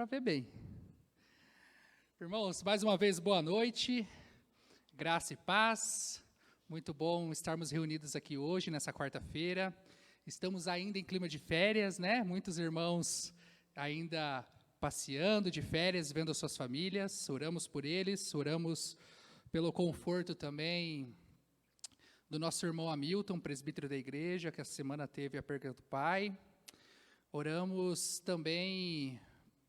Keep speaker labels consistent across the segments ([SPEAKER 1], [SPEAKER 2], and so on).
[SPEAKER 1] Para ver bem. Irmãos, mais uma vez, boa noite, graça e paz. Muito bom estarmos reunidos aqui hoje, nessa quarta-feira. Estamos ainda em clima de férias, né? Muitos irmãos ainda passeando de férias, vendo as suas famílias. Oramos por eles, oramos pelo conforto também do nosso irmão Hamilton, presbítero da igreja, que essa semana teve a perda do pai. Oramos também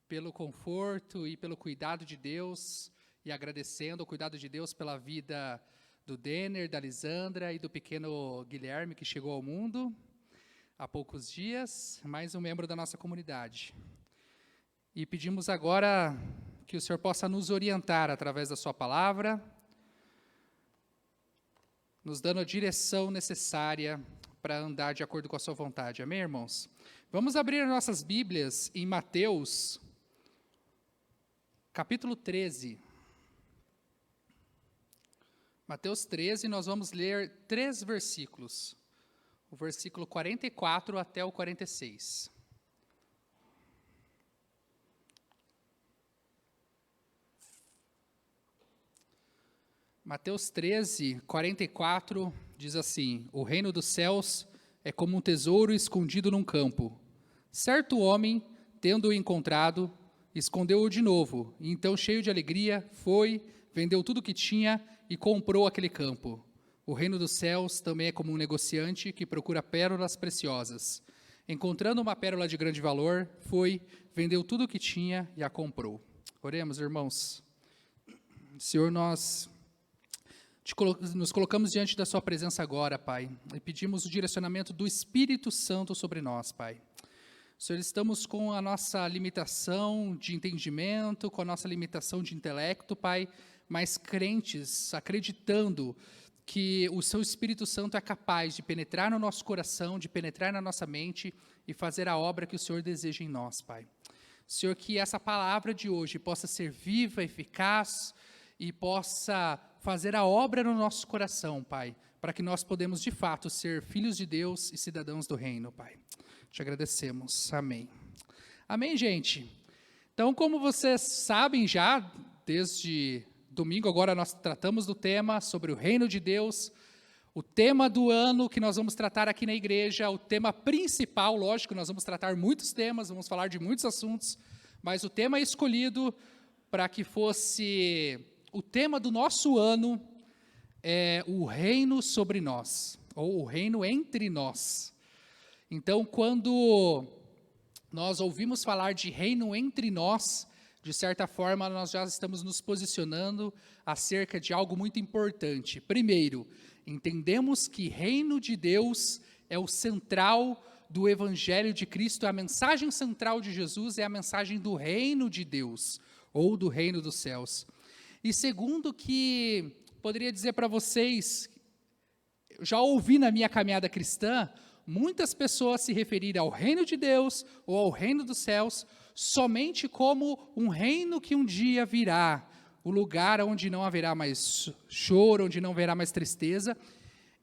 [SPEAKER 1] pelo conforto e pelo cuidado de Deus, e agradecendo o cuidado de Deus pela vida do Denner, da Lisandra e do pequeno Guilherme, que chegou ao mundo há poucos dias, mais um membro da nossa comunidade. E pedimos agora que o Senhor possa nos orientar através da sua palavra, nos dando a direção necessária para andar de acordo com a sua vontade. Amém, irmãos? Vamos abrir nossas Bíblias em Mateus, capítulo 13. Mateus 13, nós vamos ler 3 versículos. O versículo 44 até o 46. Mateus 13, 44, diz assim: O reino dos céus é como um tesouro escondido num campo. Certo homem, tendo-o encontrado, escondeu-o de novo, e então, cheio de alegria, foi, vendeu tudo o que tinha e comprou aquele campo. O reino dos céus também é como um negociante que procura pérolas preciosas. Encontrando uma pérola de grande valor, foi, vendeu tudo o que tinha e a comprou. Oremos, irmãos. Senhor, nós nos colocamos diante da sua presença agora, Pai, e pedimos o direcionamento do Espírito Santo sobre nós, Pai. Senhor, estamos com a nossa limitação de entendimento, com a nossa limitação de intelecto, Pai, mas crentes, acreditando que o seu Espírito Santo é capaz de penetrar no nosso coração, de penetrar na nossa mente e fazer a obra que o Senhor deseja em nós, Pai. Senhor, que essa palavra de hoje possa ser viva, eficaz e possa fazer a obra no nosso coração, Pai, para que nós podemos, de fato, ser filhos de Deus e cidadãos do reino, Pai. Te agradecemos. Amém. Amém, gente? Então, como vocês sabem já, desde domingo agora nós tratamos do tema sobre o reino de Deus. O tema do ano que nós vamos tratar aqui na igreja, o tema principal, lógico, nós vamos tratar muitos temas, vamos falar de muitos assuntos, mas o tema escolhido para que fosse o tema do nosso ano é o reino sobre nós, ou o reino entre nós. Então, quando nós ouvimos falar de reino entre nós, de certa forma, nós já estamos nos posicionando acerca de algo muito importante. Primeiro, entendemos que reino de Deus é o central do Evangelho de Cristo, a mensagem central de Jesus é a mensagem do reino de Deus, ou do reino dos céus. E segundo, que poderia dizer para vocês, já ouvi na minha caminhada cristã, muitas pessoas se referirem ao reino de Deus ou ao reino dos céus somente como um reino que um dia virá, o lugar onde não haverá mais choro, onde não haverá mais tristeza.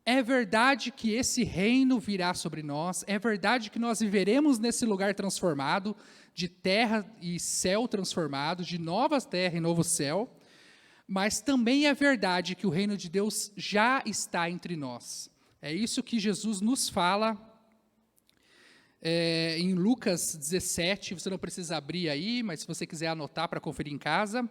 [SPEAKER 1] É verdade que esse reino virá sobre nós, é verdade que nós viveremos nesse lugar transformado, de terra e céu transformado, de nova terra e novo céu, mas também é verdade que o reino de Deus já está entre nós. É isso que Jesus nos fala em Lucas 17, você não precisa abrir aí, mas se você quiser anotar para conferir em casa.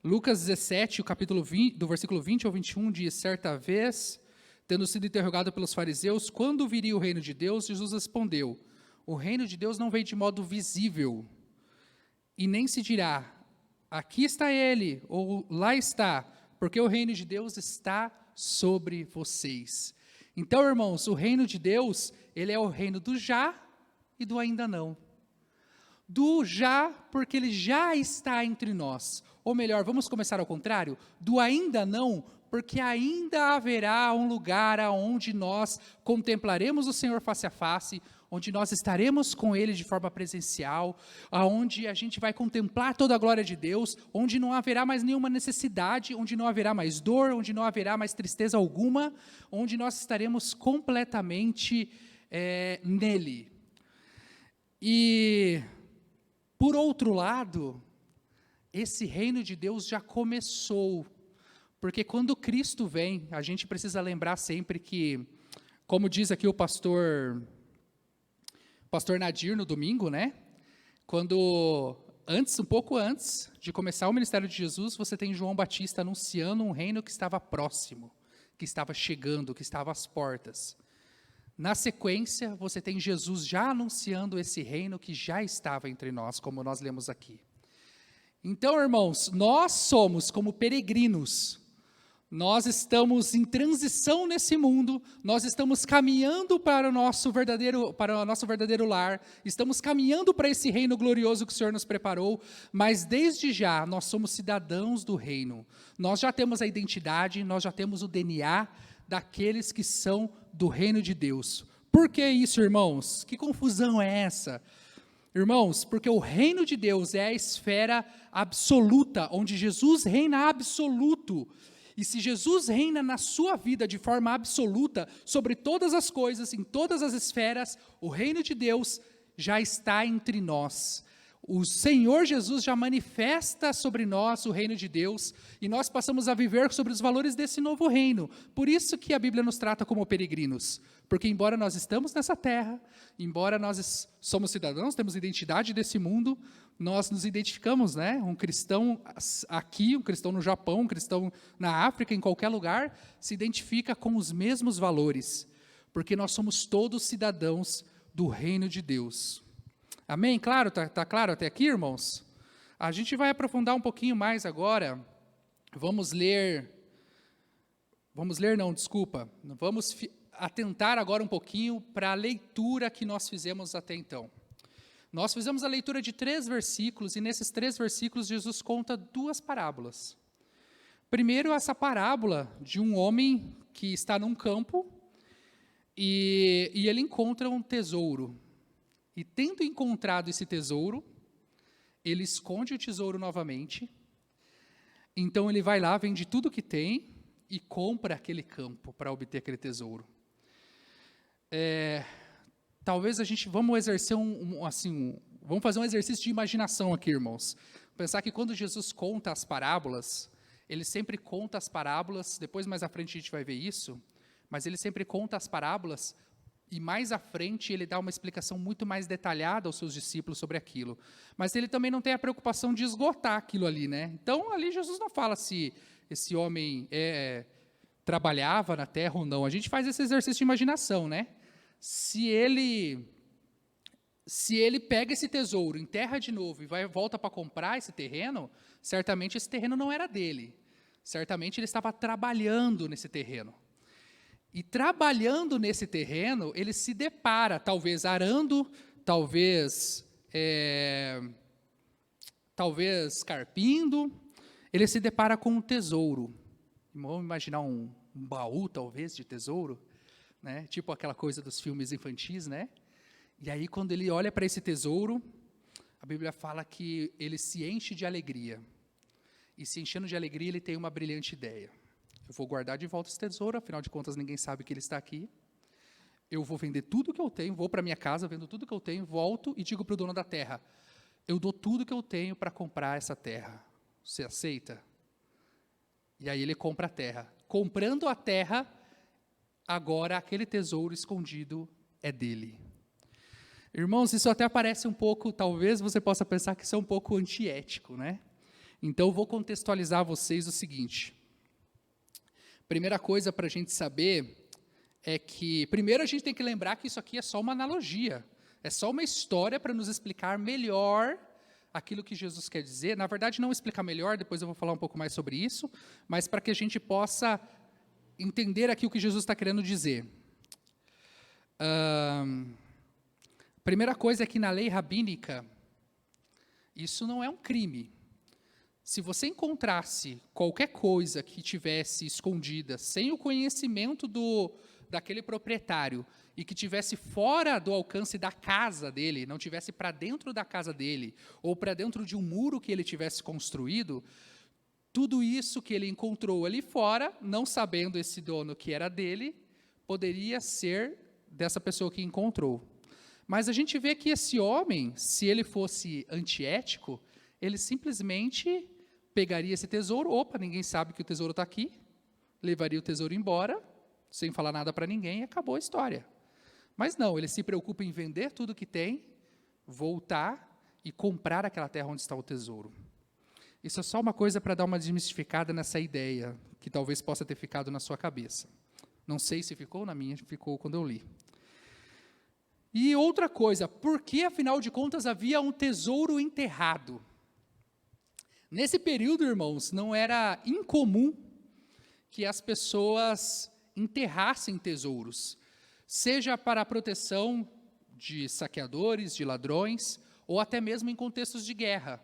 [SPEAKER 1] Lucas 17, o capítulo 20, do versículo 20 ao 21, diz: Certa vez, tendo sido interrogado pelos fariseus, quando viria o reino de Deus, Jesus respondeu: O reino de Deus não vem de modo visível, e nem se dirá, aqui está ele, ou lá está, porque o reino de Deus está sobre vocês. Então, irmãos, o reino de Deus, ele é o reino do já e do ainda não. Do já, porque ele já está entre nós. Ou melhor, vamos começar ao contrário, do ainda não, porque ainda haverá um lugar aonde nós contemplaremos o Senhor face a face, onde nós estaremos com Ele de forma presencial, aonde a gente vai contemplar toda a glória de Deus, onde não haverá mais nenhuma necessidade, onde não haverá mais dor, onde não haverá mais tristeza alguma, onde nós estaremos completamente nele. E Por outro lado, esse reino de Deus já começou, porque quando Cristo vem, a gente precisa lembrar sempre que, como diz aqui o pastor Nadir no domingo, né? Um pouco antes de começar o ministério de Jesus, você tem João Batista anunciando um reino que estava próximo, que estava chegando, que estava às portas. Na sequência, você tem Jesus já anunciando esse reino que já estava entre nós, como nós lemos aqui. Então, irmãos, nós somos como peregrinos. Nós estamos em transição nesse mundo, nós estamos caminhando para o nosso verdadeiro lar, estamos caminhando para esse reino glorioso que o Senhor nos preparou, mas desde já nós somos cidadãos do reino. Nós já temos a identidade, nós já temos o DNA daqueles que são do reino de Deus. Por que isso, irmãos? Que confusão é essa? Irmãos, porque o reino de Deus é a esfera absoluta, onde Jesus reina absoluto. E se Jesus reina na sua vida de forma absoluta, sobre todas as coisas, em todas as esferas, o reino de Deus já está entre nós. O Senhor Jesus já manifesta sobre nós o reino de Deus, e nós passamos a viver sobre os valores desse novo reino. Por isso que a Bíblia nos trata como peregrinos, porque embora nós estamos nessa terra, embora nós somos cidadãos, temos identidade desse mundo, nós nos identificamos, né? Um cristão aqui, um cristão no Japão, um cristão na África, em qualquer lugar, se identifica com os mesmos valores, porque nós somos todos cidadãos do reino de Deus. Amém? Claro, tá claro até aqui, irmãos? A gente vai aprofundar um pouquinho mais agora. Vamos atentar agora um pouquinho para a leitura que nós fizemos até então. Nós fizemos a leitura de 3 versículos, e nesses 3 versículos Jesus conta 2 parábolas. Primeiro, essa parábola de um homem que está num campo e ele encontra um tesouro. E tendo encontrado esse tesouro, ele esconde o tesouro novamente. Então ele vai lá, vende tudo que tem e compra aquele campo para obter aquele tesouro. Talvez vamos exercer vamos fazer um exercício de imaginação aqui, irmãos. Pensar que quando Jesus conta as parábolas, ele sempre conta as parábolas, depois mais à frente a gente vai ver isso, mas ele sempre conta as parábolas e mais à frente ele dá uma explicação muito mais detalhada aos seus discípulos sobre aquilo. Mas ele também não tem a preocupação de esgotar aquilo ali, né? Então, ali Jesus não fala se esse homem trabalhava na terra ou não. A gente faz esse exercício de imaginação, né? Se ele pega esse tesouro, enterra de novo e volta para comprar esse terreno, certamente esse terreno não era dele. Certamente ele estava trabalhando nesse terreno. E trabalhando nesse terreno, ele se depara, talvez arando, talvez carpindo, ele se depara com um tesouro. Vamos imaginar um baú, talvez, de tesouro, né? Tipo aquela coisa dos filmes infantis, né? E aí, quando ele olha para esse tesouro, a Bíblia fala que ele se enche de alegria. E se enchendo de alegria, ele tem uma brilhante ideia. Eu vou guardar de volta esse tesouro, afinal de contas ninguém sabe que ele está aqui. Eu vou vender tudo que eu tenho, vou para minha casa, vendo tudo que eu tenho, volto e digo para o dono da terra, eu dou tudo que eu tenho para comprar essa terra. Você aceita? E aí ele compra a terra. Comprando a terra, agora aquele tesouro escondido é dele. Irmãos, isso até parece um pouco, talvez você possa pensar que isso é um pouco antiético, né? Então eu vou contextualizar a vocês o seguinte. Primeira coisa para a gente saber é que, primeiro a gente tem que lembrar que isso aqui é só uma analogia, é só uma história para nos explicar melhor aquilo que Jesus quer dizer. Na verdade, não explicar melhor, depois eu vou falar um pouco mais sobre isso, mas para que a gente possa entender aqui o que Jesus está querendo dizer. Primeira coisa é que na lei rabínica, isso não é um crime. Se você encontrasse qualquer coisa que tivesse escondida, sem o conhecimento daquele proprietário, e que tivesse fora do alcance da casa dele, não tivesse para dentro da casa dele, ou para dentro de um muro que ele tivesse construído, tudo isso que ele encontrou ali fora, não sabendo esse dono que era dele, poderia ser dessa pessoa que encontrou. Mas a gente vê que esse homem, se ele fosse antiético, ele simplesmente pegaria esse tesouro, opa, ninguém sabe que o tesouro está aqui, levaria o tesouro embora, sem falar nada para ninguém, e acabou a história. Mas não, ele se preocupa em vender tudo que tem, voltar e comprar aquela terra onde está o tesouro. Isso é só uma coisa para dar uma desmistificada nessa ideia, que talvez possa ter ficado na sua cabeça. Não sei se ficou, na minha ficou quando eu li. E outra coisa, por que, afinal de contas, havia um tesouro enterrado? Nesse período, irmãos, não era incomum que as pessoas enterrassem tesouros, seja para a proteção de saqueadores, de ladrões, ou até mesmo em contextos de guerra.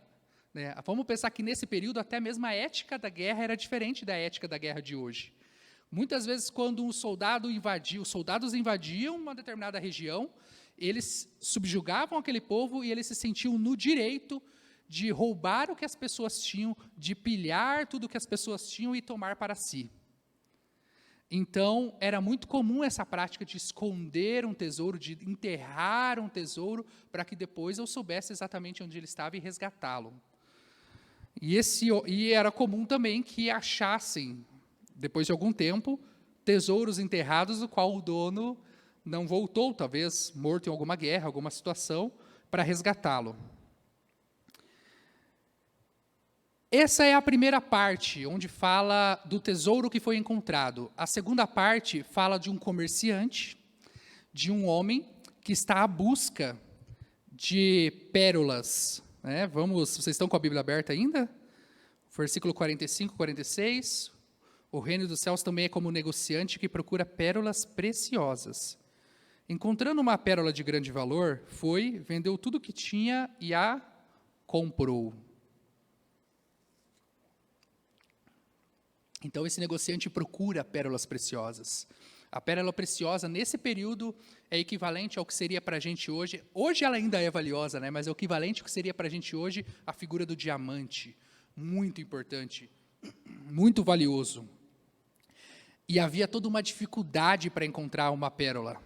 [SPEAKER 1] Né? Vamos pensar que nesse período até mesmo a ética da guerra era diferente da ética da guerra de hoje. Muitas vezes, quando os soldados invadiam uma determinada região, eles subjugavam aquele povo e eles se sentiam no direito de roubar o que as pessoas tinham, de pilhar tudo o que as pessoas tinham e tomar para si. Então, era muito comum essa prática de esconder um tesouro, de enterrar um tesouro, para que depois eu soubesse exatamente onde ele estava e resgatá-lo. E era comum também que achassem, depois de algum tempo, tesouros enterrados, do qual o dono não voltou, talvez morto em alguma guerra, alguma situação, para resgatá-lo. Essa é a primeira parte, onde fala do tesouro que foi encontrado. A segunda parte fala de um comerciante, de um homem que está à busca de pérolas. Né? Vocês estão com a Bíblia aberta ainda? Versículo 45, 46. O reino dos céus também é como um negociante que procura pérolas preciosas. Encontrando uma pérola de grande valor, foi, vendeu tudo o que tinha e a comprou. Então, esse negociante procura pérolas preciosas. A pérola preciosa, nesse período, é equivalente ao que seria para a gente hoje. Hoje ela ainda é valiosa, né? Mas é o equivalente ao que seria para a gente hoje a figura do diamante. Muito importante, muito valioso. E havia toda uma dificuldade para encontrar uma pérola.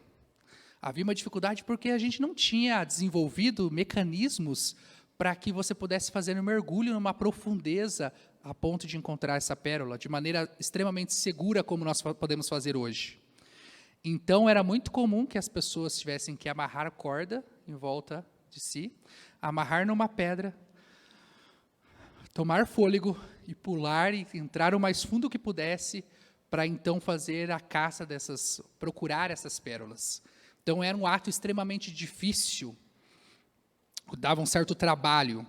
[SPEAKER 1] Havia uma dificuldade porque a gente não tinha desenvolvido mecanismos para que você pudesse fazer um mergulho numa profundeza a ponto de encontrar essa pérola, de maneira extremamente segura, como nós podemos fazer hoje. Então, era muito comum que as pessoas tivessem que amarrar corda em volta de si, amarrar numa pedra, tomar fôlego e pular e entrar o mais fundo que pudesse, para então fazer a caça procurar essas pérolas. Então, era um ato extremamente difícil, dava um certo trabalho.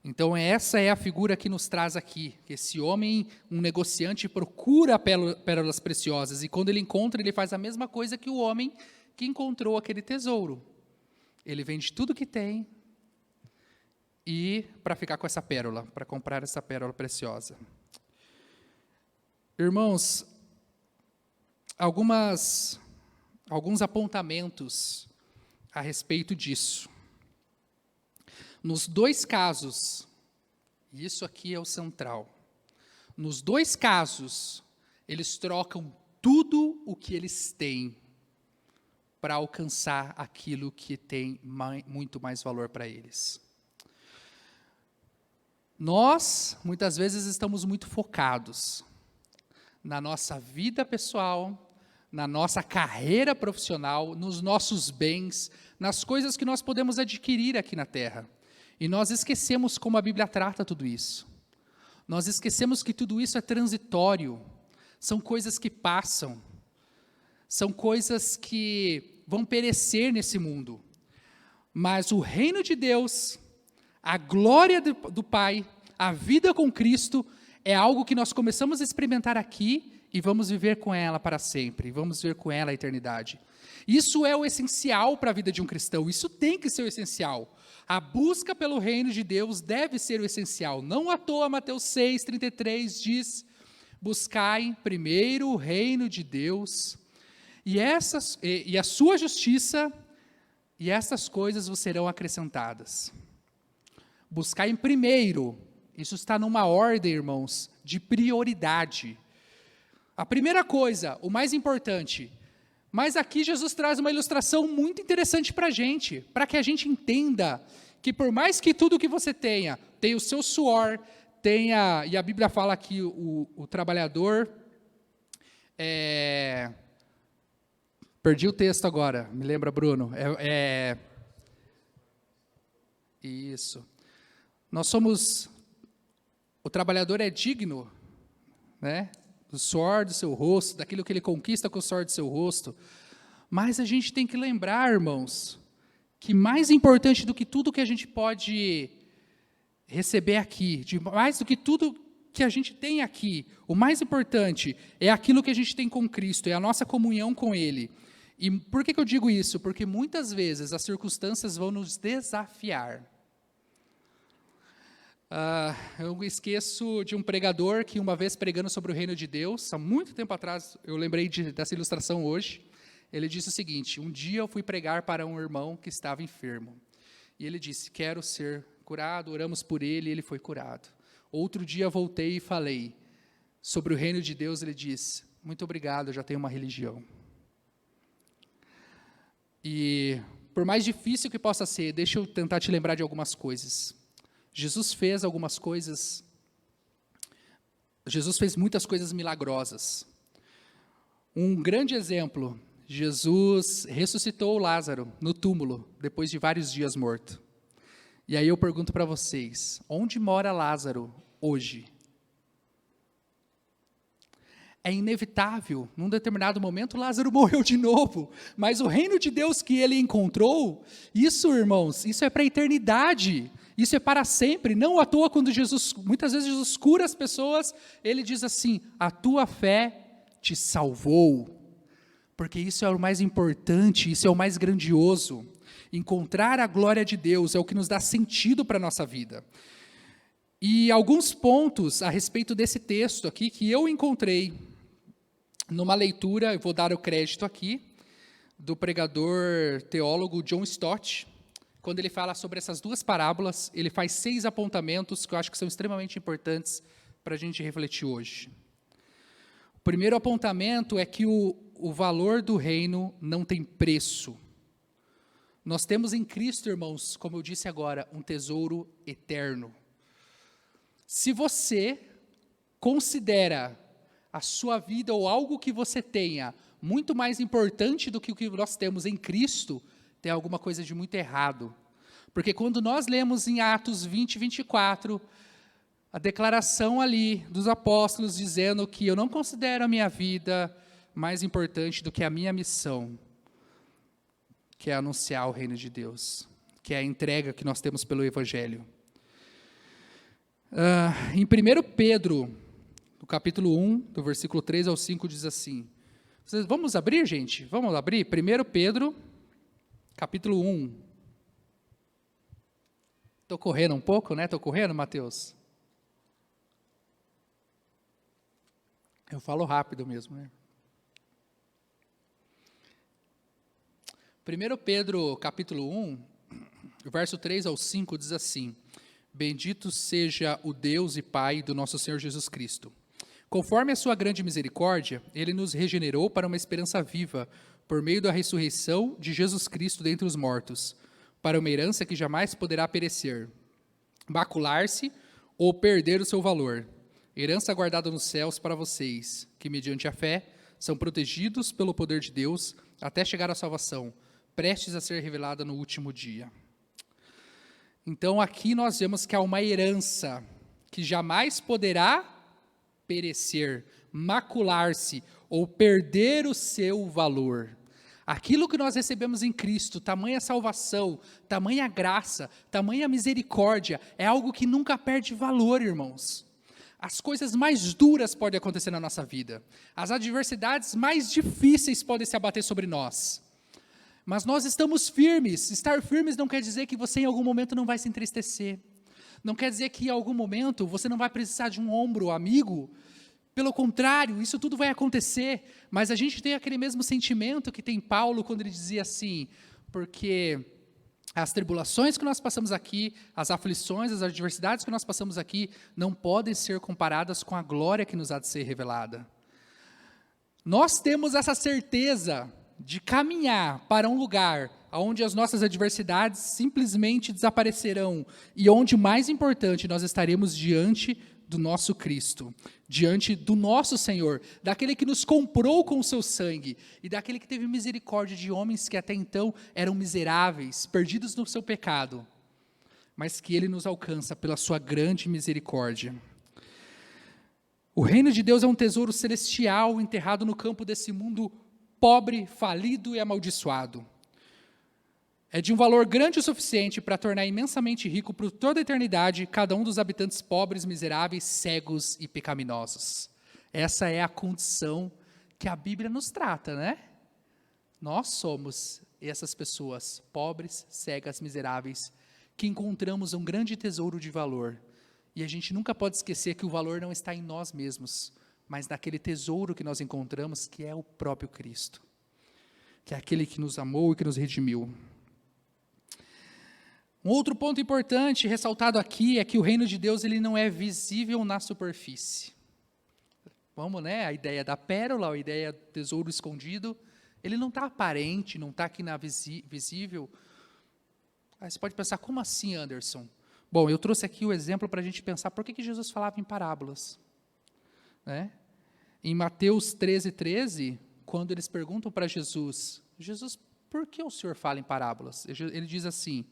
[SPEAKER 1] Então, essa é a figura que nos traz aqui, que esse homem, um negociante, procura pérolas preciosas, e quando ele encontra, ele faz a mesma coisa que o homem que encontrou aquele tesouro. Ele vende tudo que tem, e para ficar com essa pérola, para comprar essa pérola preciosa. Irmãos, alguns apontamentos a respeito disso. Nos dois casos, e isso aqui é o central, nos dois casos, eles trocam tudo o que eles têm para alcançar aquilo que tem muito mais valor para eles. Nós, muitas vezes, estamos muito focados na nossa vida pessoal, na nossa carreira profissional, nos nossos bens, nas coisas que nós podemos adquirir aqui na terra. E nós esquecemos como a Bíblia trata tudo isso. Nós esquecemos que tudo isso é transitório, são coisas que passam, são coisas que vão perecer nesse mundo. Mas o reino de Deus, a glória do Pai, a vida com Cristo, é algo que nós começamos a experimentar aqui e vamos viver com ela para sempre, vamos viver com ela a eternidade. Isso é o essencial para a vida de um cristão, isso tem que ser o essencial. A busca pelo reino de Deus deve ser o essencial. Não à toa, Mateus 6,33 diz, buscai primeiro o reino de Deus e a sua justiça, e essas coisas vos serão acrescentadas. Buscai primeiro, isso está numa ordem, irmãos, de prioridade. A primeira coisa, o mais importante, Mas aqui Jesus traz uma ilustração muito interessante para a gente, para que a gente entenda que por mais que tudo que você tenha o seu suor, e a Bíblia fala que o trabalhador, perdi o texto agora, me lembra, Bruno, isso, o trabalhador é digno, né, do suor do seu rosto, daquilo que ele conquista com o suor do seu rosto, mas a gente tem que lembrar, irmãos, que mais importante do que tudo que a gente pode receber aqui, mais do que tudo que a gente tem aqui, o mais importante é aquilo que a gente tem com Cristo, é a nossa comunhão com Ele. E por que eu digo isso? Porque muitas vezes as circunstâncias vão nos desafiar. Eu esqueço de um pregador que uma vez pregando sobre o reino de Deus, há muito tempo atrás, eu lembrei dessa ilustração hoje, ele disse o seguinte: um dia eu fui pregar para um irmão que estava enfermo, e ele disse, quero ser curado, oramos por ele, e ele foi curado. Outro dia voltei e falei sobre o reino de Deus, ele disse, muito obrigado, eu já tenho uma religião. E por mais difícil que possa ser, deixa eu tentar te lembrar de algumas coisas. Jesus fez algumas coisas, Jesus fez muitas coisas milagrosas. Um grande exemplo, Jesus ressuscitou Lázaro no túmulo, depois de vários dias morto. E aí eu pergunto para vocês, onde mora Lázaro hoje? É inevitável, num determinado momento Lázaro morreu de novo, mas o reino de Deus que ele encontrou, isso, irmãos, isso é para a eternidade, isso é para sempre, não à toa quando muitas vezes Jesus cura as pessoas, ele diz assim, a tua fé te salvou, porque isso é o mais importante, isso é o mais grandioso, encontrar a glória de Deus é o que nos dá sentido para a nossa vida. E alguns pontos a respeito desse texto aqui que eu encontrei numa leitura, eu vou dar o crédito aqui, do pregador teólogo John Stott, quando ele fala sobre essas duas parábolas, ele faz 6 apontamentos que eu acho que são extremamente importantes para a gente refletir hoje. O primeiro apontamento é que o valor do reino não tem preço. Nós temos em Cristo, irmãos, como eu disse agora, um tesouro eterno. Se você considera a sua vida ou algo que você tenha muito mais importante do que o que nós temos em Cristo, tem alguma coisa de muito errado. Porque quando nós lemos em Atos 20, 24, a declaração ali dos apóstolos dizendo que eu não considero a minha vida mais importante do que a minha missão, que é anunciar o reino de Deus, que é a entrega que nós temos pelo Evangelho. Em 1 Pedro, no capítulo 1, do versículo 3 ao 5, diz assim, vamos abrir, gente? Vamos abrir? 1 Pedro, capítulo 1. Estou correndo um pouco, né? Estou correndo, Mateus? Eu falo rápido mesmo, né? 1 Pedro, capítulo 1, verso 3 ao 5, diz assim, bendito seja o Deus e Pai do nosso Senhor Jesus Cristo. Conforme a sua grande misericórdia, Ele nos regenerou para uma esperança viva, por meio da ressurreição de Jesus Cristo dentre os mortos, para uma herança que jamais poderá perecer, macular-se ou perder o seu valor. Herança guardada nos céus para vocês, que mediante a fé são protegidos pelo poder de Deus até chegar à salvação, prestes a ser revelada no último dia. Então aqui nós vemos que há uma herança que jamais poderá perecer, macular-se ou perder o seu valor. Aquilo que nós recebemos em Cristo, tamanha salvação, tamanha graça, tamanha misericórdia, é algo que nunca perde valor, irmãos. As coisas mais duras podem acontecer na nossa vida. As adversidades mais difíceis podem se abater sobre nós. Mas nós estamos firmes. Estar firmes não quer dizer que você em algum momento não vai se entristecer. Não quer dizer que em algum momento você não vai precisar de um ombro amigo. Pelo contrário, isso tudo vai acontecer. Mas a gente tem aquele mesmo sentimento que tem Paulo quando ele dizia assim, porque as tribulações que nós passamos aqui, as aflições, as adversidades que nós passamos aqui, não podem ser comparadas com a glória que nos há de ser revelada. Nós temos essa certeza de caminhar para um lugar onde as nossas adversidades simplesmente desaparecerão e onde, mais importante, nós estaremos diante do nosso Cristo, diante do nosso Senhor, daquele que nos comprou com o seu sangue e daquele que teve misericórdia de homens que até então eram miseráveis, perdidos no seu pecado, mas que ele nos alcança pela sua grande misericórdia. O reino de Deus é um tesouro celestial enterrado no campo desse mundo pobre, falido e amaldiçoado. É de um valor grande o suficiente para tornar imensamente rico por toda a eternidade cada um dos habitantes pobres, miseráveis, cegos e pecaminosos. Essa é a condição que a Bíblia nos trata, né? Nós somos essas pessoas pobres, cegas, miseráveis, que encontramos um grande tesouro de valor. E a gente nunca pode esquecer que o valor não está em nós mesmos, mas naquele tesouro que nós encontramos, que é o próprio Cristo, que é aquele que nos amou e que nos redimiu. Um outro ponto importante ressaltado aqui é que o reino de Deus ele não é visível na superfície. Vamos, né? A ideia da pérola, a ideia do tesouro escondido, ele não está aparente, não está aqui na visível. Aí você pode pensar, como assim, Anderson? Bom, eu trouxe aqui o exemplo para a gente pensar por que Jesus falava em parábolas. Né? Em Mateus 13, quando eles perguntam para Jesus, por que o Senhor fala em parábolas? Ele diz assim,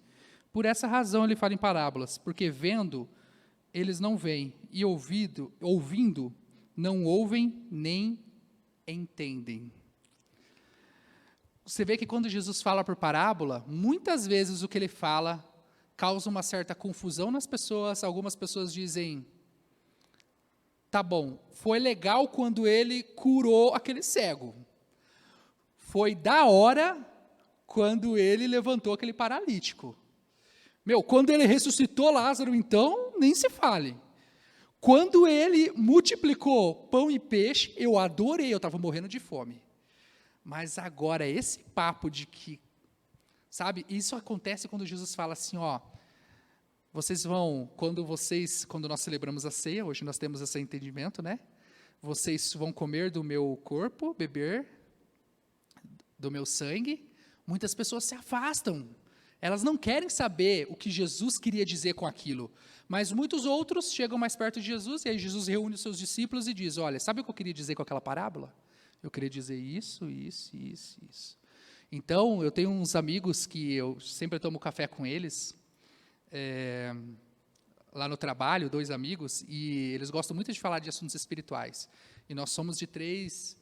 [SPEAKER 1] por essa razão ele fala em parábolas, porque vendo, eles não veem, e ouvindo, não ouvem nem entendem. Você vê que quando Jesus fala por parábola, muitas vezes o que ele fala causa uma certa confusão nas pessoas. Algumas pessoas dizem, tá bom, foi legal quando ele curou aquele cego. Foi da hora quando ele levantou aquele paralítico. Quando ele ressuscitou Lázaro, então, nem se fale. Quando ele multiplicou pão e peixe, eu adorei, eu estava morrendo de fome. Mas agora, esse papo de que, sabe, isso acontece quando Jesus fala assim, ó, quando nós celebramos a ceia, hoje nós temos esse entendimento, né? Vocês vão comer do meu corpo, beber do meu sangue. Muitas pessoas se afastam. Elas não querem saber o que Jesus queria dizer com aquilo. Mas muitos outros chegam mais perto de Jesus, e aí Jesus reúne os seus discípulos e diz, olha, sabe o que eu queria dizer com aquela parábola? Eu queria dizer isso. Então, eu tenho uns amigos que eu sempre tomo café com eles, lá no trabalho, 2 amigos, e eles gostam muito de falar de assuntos espirituais. E nós somos de 3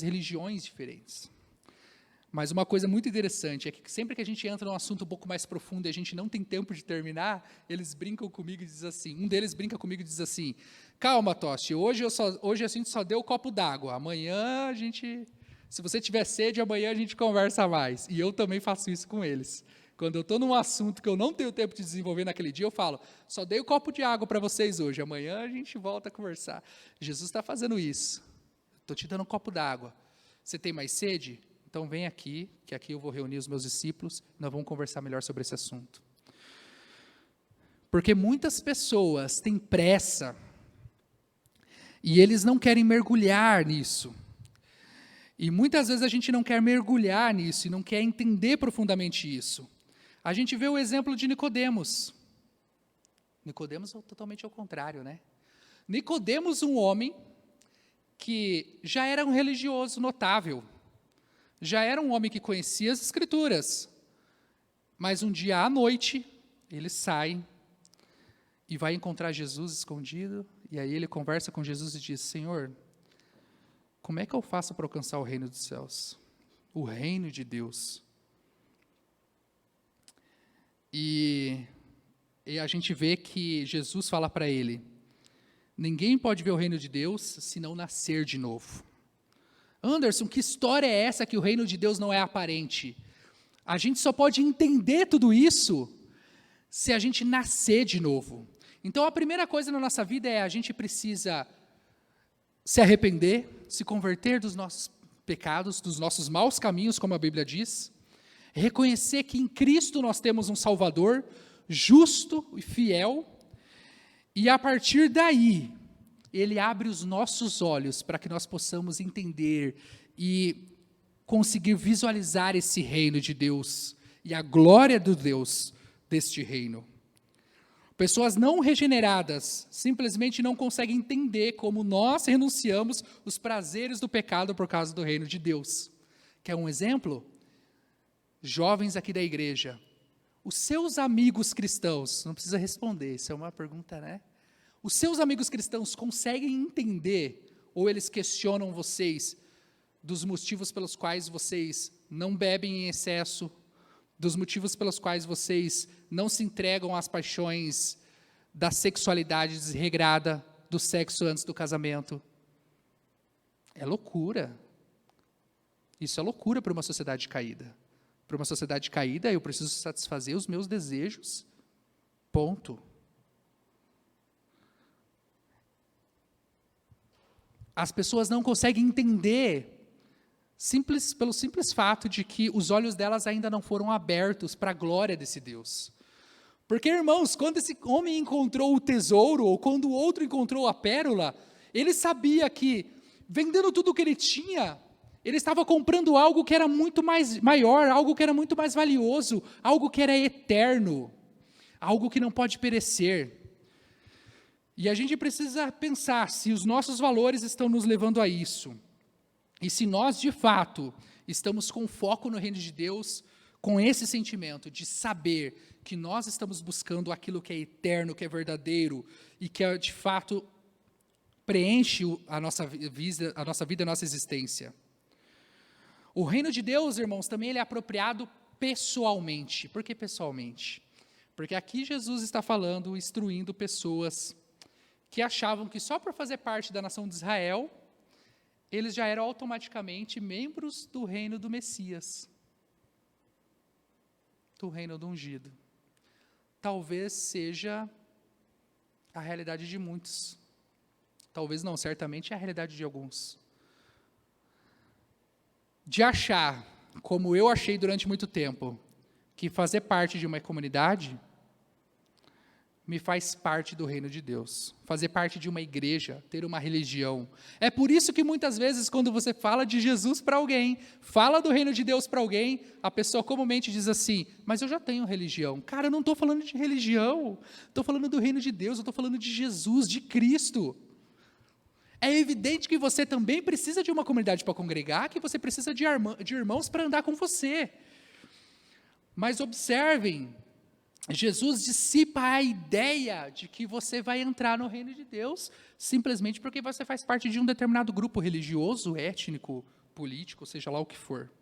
[SPEAKER 1] religiões diferentes. Mas uma coisa muito interessante é que sempre que a gente entra num assunto um pouco mais profundo e a gente não tem tempo de terminar, eles brincam comigo e diz assim, um deles brinca comigo e diz assim, calma, Tosti, hoje a gente só deu um copo d'água, amanhã se você tiver sede, amanhã a gente conversa mais. E eu também faço isso com eles. Quando eu estou num assunto que eu não tenho tempo de desenvolver naquele dia, eu falo, só dei um copo de água para vocês hoje, amanhã a gente volta a conversar. Jesus está fazendo isso. Estou te dando um copo d'água. Você tem mais sede? Então vem aqui, que aqui eu vou reunir os meus discípulos, nós vamos conversar melhor sobre esse assunto. Porque muitas pessoas têm pressa, e eles não querem mergulhar nisso. E muitas vezes a gente não quer mergulhar nisso, e não quer entender profundamente isso. A gente vê o exemplo de Nicodemos. Nicodemos é totalmente ao contrário, né? Nicodemos, um homem que já era um religioso notável, já era um homem que conhecia as Escrituras, mas um dia à noite, ele sai e vai encontrar Jesus escondido, e aí ele conversa com Jesus e diz, Senhor, como é que eu faço para alcançar o reino dos céus? O reino de Deus. E a gente vê que Jesus fala para ele, ninguém pode ver o reino de Deus se não nascer de novo. Anderson, que história é essa que o reino de Deus não é aparente? A gente só pode entender tudo isso se a gente nascer de novo. Então, a primeira coisa na nossa vida é a gente precisa se arrepender, se converter dos nossos pecados, dos nossos maus caminhos, como a Bíblia diz, reconhecer que em Cristo nós temos um Salvador justo e fiel, e a partir daí, Ele abre os nossos olhos para que nós possamos entender e conseguir visualizar esse reino de Deus e a glória do Deus deste reino. Pessoas não regeneradas simplesmente não conseguem entender como nós renunciamos os prazeres do pecado por causa do reino de Deus. Quer um exemplo? Jovens aqui da igreja, os seus amigos cristãos, não precisa responder, isso é uma pergunta, né? Os seus amigos cristãos conseguem entender, ou eles questionam vocês, dos motivos pelos quais vocês não bebem em excesso, dos motivos pelos quais vocês não se entregam às paixões da sexualidade desregrada, do sexo antes do casamento? É loucura. Isso é loucura para uma sociedade caída. Para uma sociedade caída, eu preciso satisfazer os meus desejos. Ponto. As pessoas não conseguem entender pelo simples fato de que os olhos delas ainda não foram abertos para a glória desse Deus. Porque, irmãos, quando esse homem encontrou o tesouro, ou quando o outro encontrou a pérola, ele sabia que, vendendo tudo o que ele tinha, ele estava comprando algo que era muito mais maior, algo que era muito mais valioso, algo que era eterno, algo que não pode perecer. E a gente precisa pensar se os nossos valores estão nos levando a isso. E se nós, de fato, estamos com foco no reino de Deus, com esse sentimento de saber que nós estamos buscando aquilo que é eterno, que é verdadeiro, e que, de fato, preenche a nossa vida, a nossa existência. O reino de Deus, irmãos, também ele é apropriado pessoalmente. Por que pessoalmente? Porque aqui Jesus está falando, instruindo pessoas que achavam que só por fazer parte da nação de Israel, eles já eram automaticamente membros do reino do Messias, do reino do ungido. Talvez seja a realidade de muitos. Talvez não, certamente é a realidade de alguns. De achar, como eu achei durante muito tempo, que fazer parte de uma comunidade me faz parte do reino de Deus. Fazer parte de uma igreja, ter uma religião. É por isso que muitas vezes quando você fala de Jesus para alguém, fala do reino de Deus para alguém, a pessoa comumente diz assim, mas eu já tenho religião. Cara, eu não estou falando de religião, estou falando do reino de Deus, eu estou falando de Jesus, de Cristo. É evidente que você também precisa de uma comunidade para congregar, que você precisa de irmãos para andar com você. Mas observem, Jesus dissipa a ideia de que você vai entrar no reino de Deus simplesmente porque você faz parte de um determinado grupo religioso, étnico, político, seja lá o que for.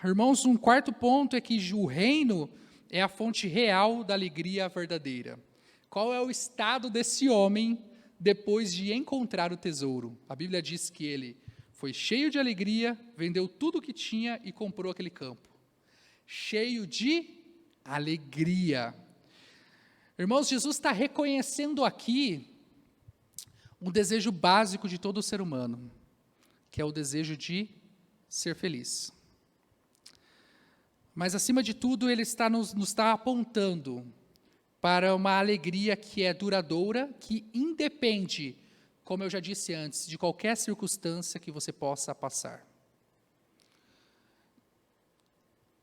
[SPEAKER 1] Irmãos, um quarto ponto é que o reino é a fonte real da alegria verdadeira. Qual é o estado desse homem depois de encontrar o tesouro? A Bíblia diz que ele foi cheio de alegria, vendeu tudo o que tinha e comprou aquele campo. Cheio de alegria. Irmãos, Jesus está reconhecendo aqui um desejo básico de todo ser humano, que é o desejo de ser feliz. Mas, acima de tudo, ele nos está apontando para uma alegria que é duradoura, que independe, como eu já disse antes, de qualquer circunstância que você possa passar.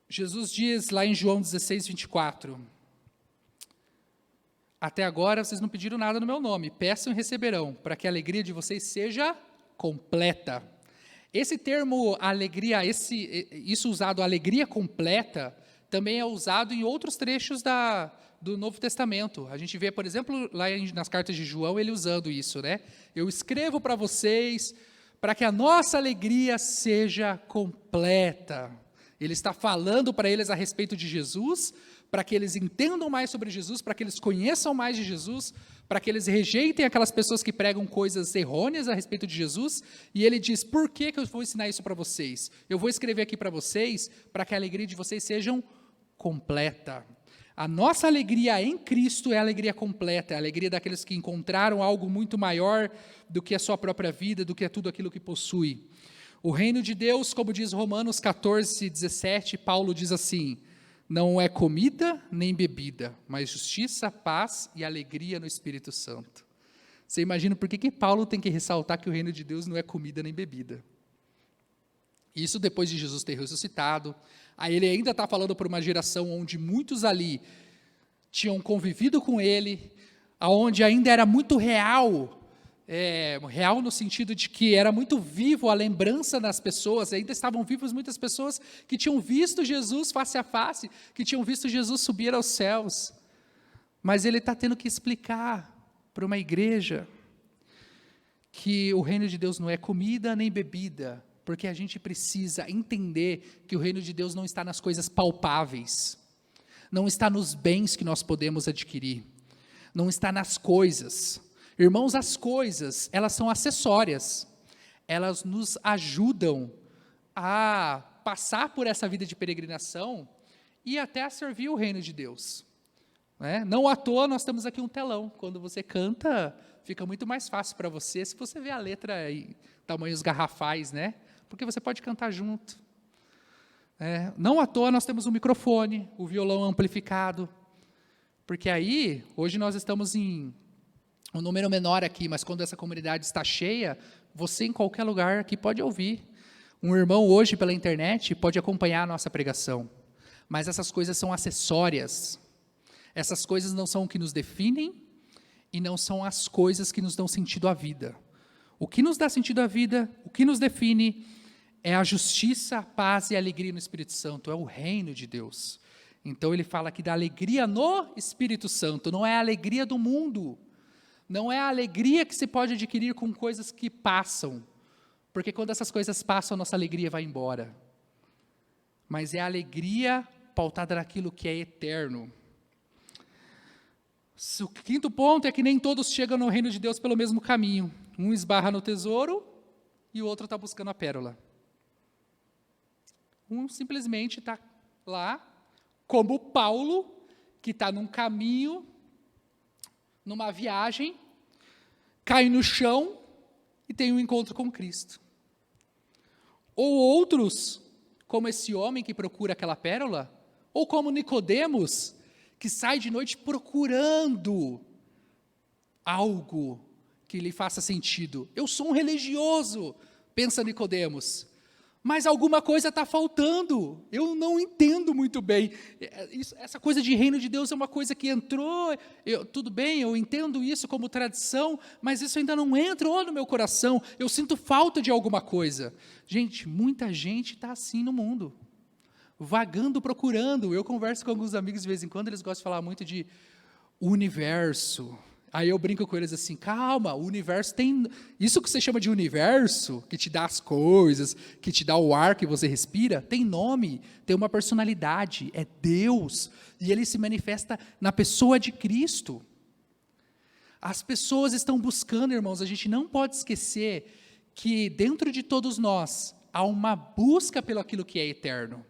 [SPEAKER 1] Jesus diz lá em João 16, 24, até agora vocês não pediram nada no meu nome, peçam e receberão, para que a alegria de vocês seja completa. Esse termo alegria, isso usado alegria completa, também é usado em outros trechos do Novo Testamento. A gente vê, por exemplo, lá nas cartas de João, ele usando isso, né? Eu escrevo para vocês, para que a nossa alegria seja completa. Ele está falando para eles a respeito de Jesus, para que eles entendam mais sobre Jesus, para que eles conheçam mais de Jesus, para que eles rejeitem aquelas pessoas que pregam coisas errôneas a respeito de Jesus, e ele diz, por que eu vou ensinar isso para vocês? Eu vou escrever aqui para vocês, para que a alegria de vocês seja completa. A nossa alegria em Cristo é a alegria completa, é a alegria daqueles que encontraram algo muito maior do que a sua própria vida, do que tudo aquilo que possui. O reino de Deus, como diz Romanos 14, 17, Paulo diz assim, não é comida nem bebida, mas justiça, paz e alegria no Espírito Santo. Você imagina por que Paulo tem que ressaltar que o reino de Deus não é comida nem bebida? Isso depois de Jesus ter ressuscitado. Aí ele ainda está falando para uma geração onde muitos ali tinham convivido com ele, aonde ainda era muito real, real no sentido de que era muito vivo a lembrança das pessoas, ainda estavam vivas muitas pessoas que tinham visto Jesus face a face, que tinham visto Jesus subir aos céus. Mas ele está tendo que explicar para uma igreja que o reino de Deus não é comida nem bebida, porque a gente precisa entender que o reino de Deus não está nas coisas palpáveis, não está nos bens que nós podemos adquirir, não está nas coisas. Irmãos, as coisas, elas são acessórias, elas nos ajudam a passar por essa vida de peregrinação e até a servir o reino de Deus. Não à toa nós temos aqui um telão, quando você canta, fica muito mais fácil para você, se você vê a letra em tamanhos garrafais, porque você pode cantar junto. Não à toa nós temos um microfone, o violão amplificado, porque aí, hoje nós estamos em um número menor aqui, mas quando essa comunidade está cheia, você em qualquer lugar aqui pode ouvir. Um irmão hoje pela internet pode acompanhar a nossa pregação, mas essas coisas são acessórias. Essas coisas não são o que nos definem e não são as coisas que nos dão sentido à vida. O que nos dá sentido à vida, o que nos define, é a justiça, a paz e a alegria no Espírito Santo, é o reino de Deus. Então ele fala aqui da alegria no Espírito Santo, não é a alegria do mundo, não é a alegria que se pode adquirir com coisas que passam, porque quando essas coisas passam, a nossa alegria vai embora. Mas é a alegria pautada naquilo que é eterno. O quinto ponto é que nem todos chegam no reino de Deus pelo mesmo caminho. Um esbarra no tesouro e o outro está buscando a pérola. Um simplesmente está lá, como Paulo, que está num caminho, numa viagem, cai no chão e tem um encontro com Cristo. Ou outros, como esse homem que procura aquela pérola, ou como Nicodemos, que sai de noite procurando algo que lhe faça sentido. Eu sou um religioso, pensa Nicodemos, mas alguma coisa está faltando, eu não entendo muito bem. Essa coisa de reino de Deus é uma coisa que entrou, tudo bem, eu entendo isso como tradição, mas isso ainda não entrou no meu coração, eu sinto falta de alguma coisa. Gente, muita gente está assim no mundo, vagando, procurando. Eu converso com alguns amigos de vez em quando, eles gostam de falar muito de universo. Aí eu brinco com eles assim, calma, o universo tem... Isso que você chama de universo, que te dá as coisas, que te dá o ar que você respira, tem nome, tem uma personalidade, é Deus. E ele se manifesta na pessoa de Cristo. As pessoas estão buscando, irmãos, a gente não pode esquecer que dentro de todos nós há uma busca pelo aquilo que é eterno.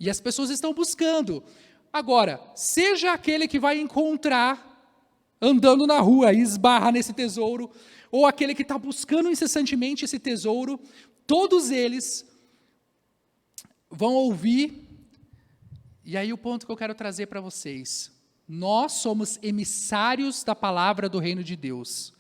[SPEAKER 1] E as pessoas estão buscando. Agora, seja aquele que vai encontrar, andando na rua, e esbarra nesse tesouro, ou aquele que está buscando incessantemente esse tesouro, todos eles vão ouvir. E aí o ponto que eu quero trazer para vocês, nós somos emissários da palavra do reino de Deus.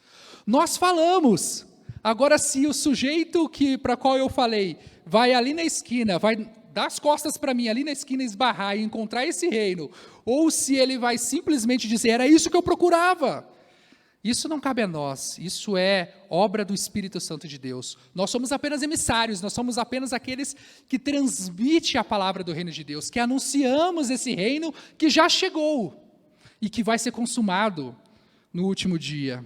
[SPEAKER 1] Nós falamos. Agora, se o sujeito para qual eu falei, vai ali na esquina, vai dar as costas para mim, ali na esquina esbarrar e encontrar esse reino, ou se ele vai simplesmente dizer, era isso que eu procurava. Isso não cabe a nós, isso é obra do Espírito Santo de Deus. Nós somos apenas emissários, nós somos apenas aqueles que transmitem a palavra do reino de Deus, que anunciamos esse reino que já chegou e que vai ser consumado no último dia.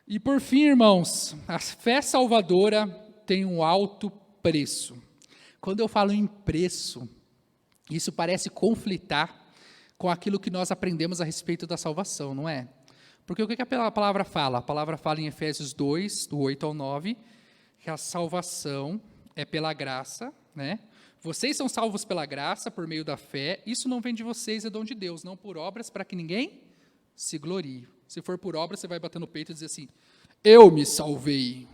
[SPEAKER 1] E por fim, irmãos, a fé salvadora tem um alto preço. Quando eu falo em preço, isso parece conflitar com aquilo que nós aprendemos a respeito da salvação, não é? Porque o que a palavra fala? A palavra fala em Efésios 2, do 8 ao 9, que a salvação é pela graça, Vocês são salvos pela graça, por meio da fé, isso não vem de vocês, é dom de Deus, não por obras, para que ninguém se glorie. Se for por obra, você vai bater no peito e dizer assim, eu me salvei,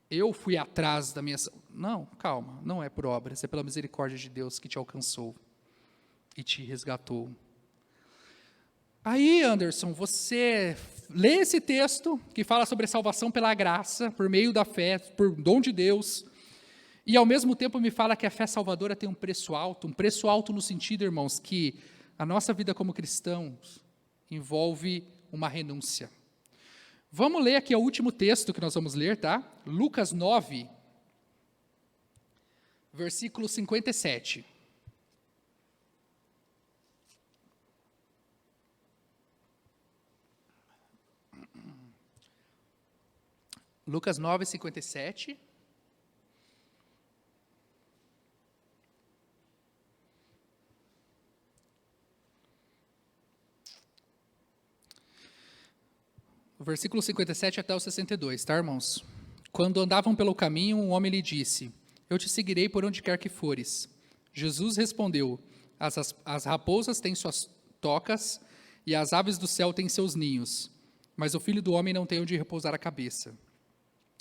[SPEAKER 1] eu fui atrás da minha... Não, calma, não é por obras, é pela misericórdia de Deus que te alcançou e te resgatou. Aí, Anderson, você lê esse texto que fala sobre salvação pela graça, por meio da fé, por dom de Deus, e ao mesmo tempo me fala que a fé salvadora tem um preço alto no sentido, irmãos, que a nossa vida como cristãos envolve uma renúncia. Vamos ler aqui o último texto que nós vamos ler, tá? Lucas 9, versículo 57. Lucas 9, 57. O versículo 57 até o 62, tá, irmãos? Quando andavam pelo caminho, um homem lhe disse: Eu te seguirei por onde quer que fores. Jesus respondeu: As raposas têm suas tocas e as aves do céu têm seus ninhos, mas o filho do homem não tem onde repousar a cabeça.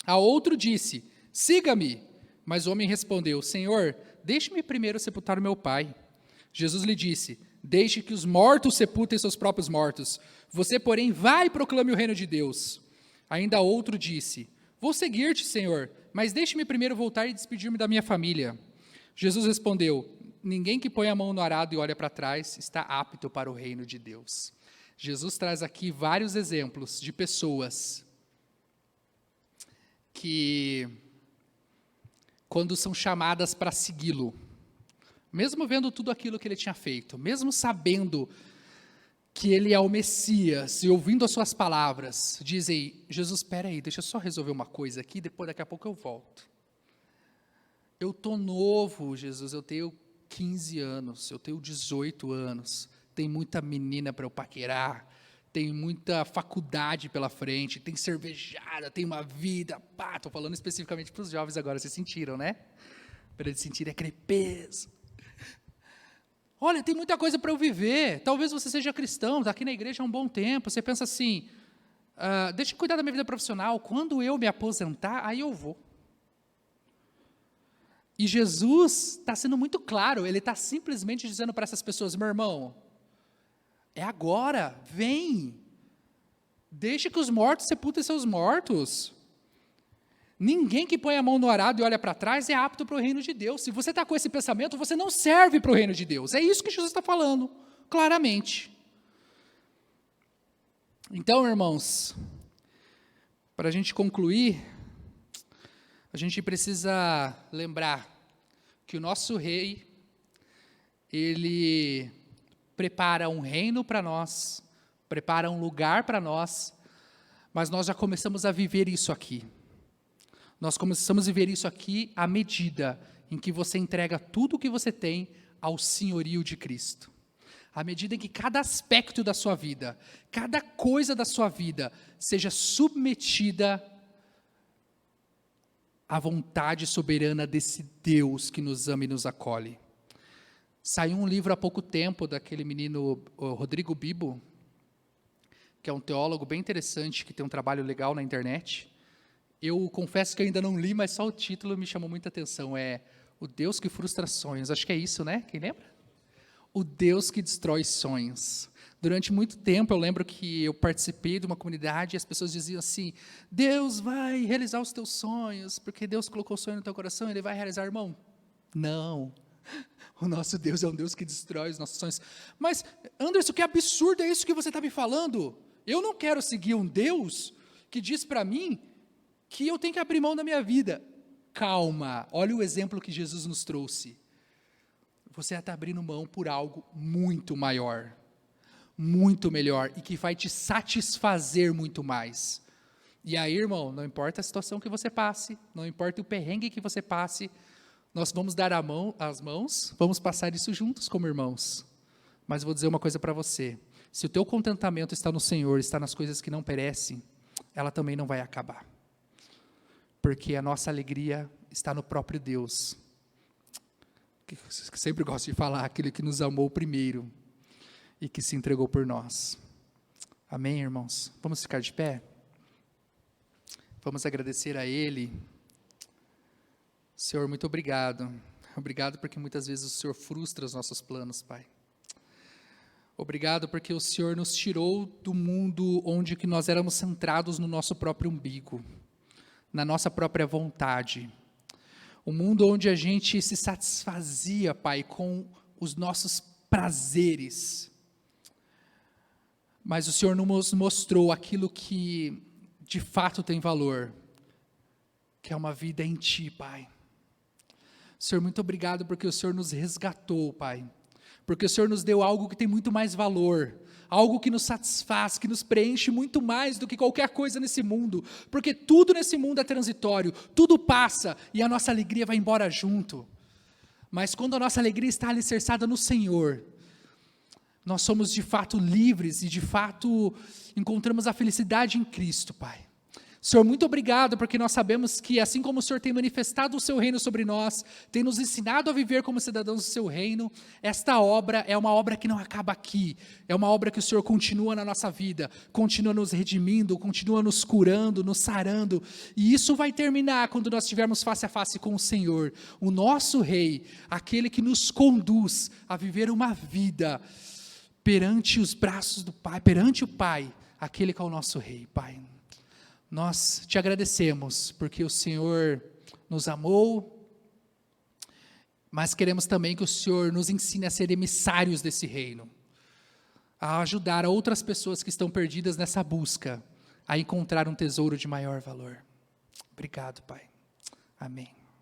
[SPEAKER 1] A outro disse: Siga-me. Mas o homem respondeu: Senhor, deixe-me primeiro sepultar o meu pai. Jesus lhe disse: Deixe que os mortos sepultem seus próprios mortos. Você, porém, vai e proclame o reino de Deus. Ainda outro disse: Vou seguir-te, Senhor, mas deixe-me primeiro voltar e despedir-me da minha família. Jesus respondeu: Ninguém que põe a mão no arado e olha para trás está apto para o reino de Deus. Jesus traz aqui vários exemplos de pessoas que, quando são chamadas para segui-lo, mesmo vendo tudo aquilo que ele tinha feito, mesmo sabendo que ele é o Messias e ouvindo as suas palavras, dizem: Jesus, espera aí, deixa eu só resolver uma coisa aqui, daqui a pouco eu volto. Eu estou novo, Jesus, eu tenho 15 anos, eu tenho 18 anos, tem muita menina para eu paquerar, tem muita faculdade pela frente, tem cervejada, tem uma vida, estou falando especificamente para os jovens agora, vocês sentiram, né? Para eles sentirem aquele peso. Olha, tem muita coisa para eu viver, talvez você seja cristão, está aqui na igreja há um bom tempo, você pensa assim, deixa eu cuidar da minha vida profissional, quando eu me aposentar, aí eu vou. E Jesus está sendo muito claro, ele está simplesmente dizendo para essas pessoas: meu irmão, é agora, vem, deixe que os mortos sepultem seus mortos. Ninguém que põe a mão no arado e olha para trás é apto para o reino de Deus. Se você está com esse pensamento, você não serve para o reino de Deus. É isso que Jesus está falando, claramente. Então, irmãos, para a gente concluir, a gente precisa lembrar que o nosso rei, ele prepara um reino para nós, prepara um lugar para nós, mas nós já começamos a viver isso aqui. Nós começamos a viver isso aqui à medida em que você entrega tudo o que você tem ao senhorio de Cristo. À medida em que cada aspecto da sua vida, cada coisa da sua vida, seja submetida à vontade soberana desse Deus que nos ama e nos acolhe. Saiu um livro há pouco tempo daquele menino Rodrigo Bibo, que é um teólogo bem interessante, que tem um trabalho legal na internet. Eu confesso que eu ainda não li, mas só o título me chamou muita atenção. É O Deus que Frustra Sonhos. Acho que é isso, né? Quem lembra? O Deus que Destrói Sonhos. Durante muito tempo, eu lembro que eu participei de uma comunidade e as pessoas diziam assim: Deus vai realizar os teus sonhos, porque Deus colocou o sonho no teu coração, Ele vai realizar, irmão. Não. O nosso Deus é um Deus que destrói os nossos sonhos. Mas, Anderson, que absurdo é isso que você está me falando? Eu não quero seguir um Deus que diz para mim que eu tenho que abrir mão da minha vida. Calma, olha o exemplo que Jesus nos trouxe. Você está abrindo mão por algo muito maior, muito melhor, e que vai te satisfazer muito mais. E aí, irmão, não importa a situação que você passe, não importa o perrengue que você passe, nós vamos dar as mãos, vamos passar isso juntos como irmãos. Mas vou dizer uma coisa para você: se o teu contentamento está no Senhor, está nas coisas que não perecem, ela também não vai acabar. Porque a nossa alegria está no próprio Deus, que sempre gosto de falar, aquele que nos amou primeiro e que se entregou por nós. Amém, irmãos? Vamos ficar de pé? Vamos agradecer a Ele. Senhor, muito obrigado. Obrigado porque muitas vezes o Senhor frustra os nossos planos, Pai. Obrigado porque o Senhor nos tirou do mundo onde que nós éramos centrados no nosso próprio umbigo, na nossa própria vontade. Um mundo onde a gente se satisfazia, Pai, com os nossos prazeres. Mas o Senhor nos mostrou aquilo que de fato tem valor, que é uma vida em Ti, Pai. Senhor, muito obrigado porque o Senhor nos resgatou, Pai. Porque o Senhor nos deu algo que tem muito mais valor, algo que nos satisfaz, que nos preenche muito mais do que qualquer coisa nesse mundo, porque tudo nesse mundo é transitório, tudo passa e a nossa alegria vai embora junto. Mas quando a nossa alegria está alicerçada no Senhor, nós somos de fato livres e de fato encontramos a felicidade em Cristo, Pai. Senhor, muito obrigado, porque nós sabemos que assim como o Senhor tem manifestado o seu reino sobre nós, tem nos ensinado a viver como cidadãos do seu reino, esta obra é uma obra que não acaba aqui, é uma obra que o Senhor continua na nossa vida, continua nos redimindo, continua nos curando, nos sarando, e isso vai terminar quando nós estivermos face a face com o Senhor, o nosso Rei, aquele que nos conduz a viver uma vida perante os braços do Pai, perante o Pai, aquele que é o nosso Rei, Pai. Nós te agradecemos, porque o Senhor nos amou, mas queremos também que o Senhor nos ensine a ser emissários desse reino, a ajudar outras pessoas que estão perdidas nessa busca, a encontrar um tesouro de maior valor. Obrigado, Pai. Amém.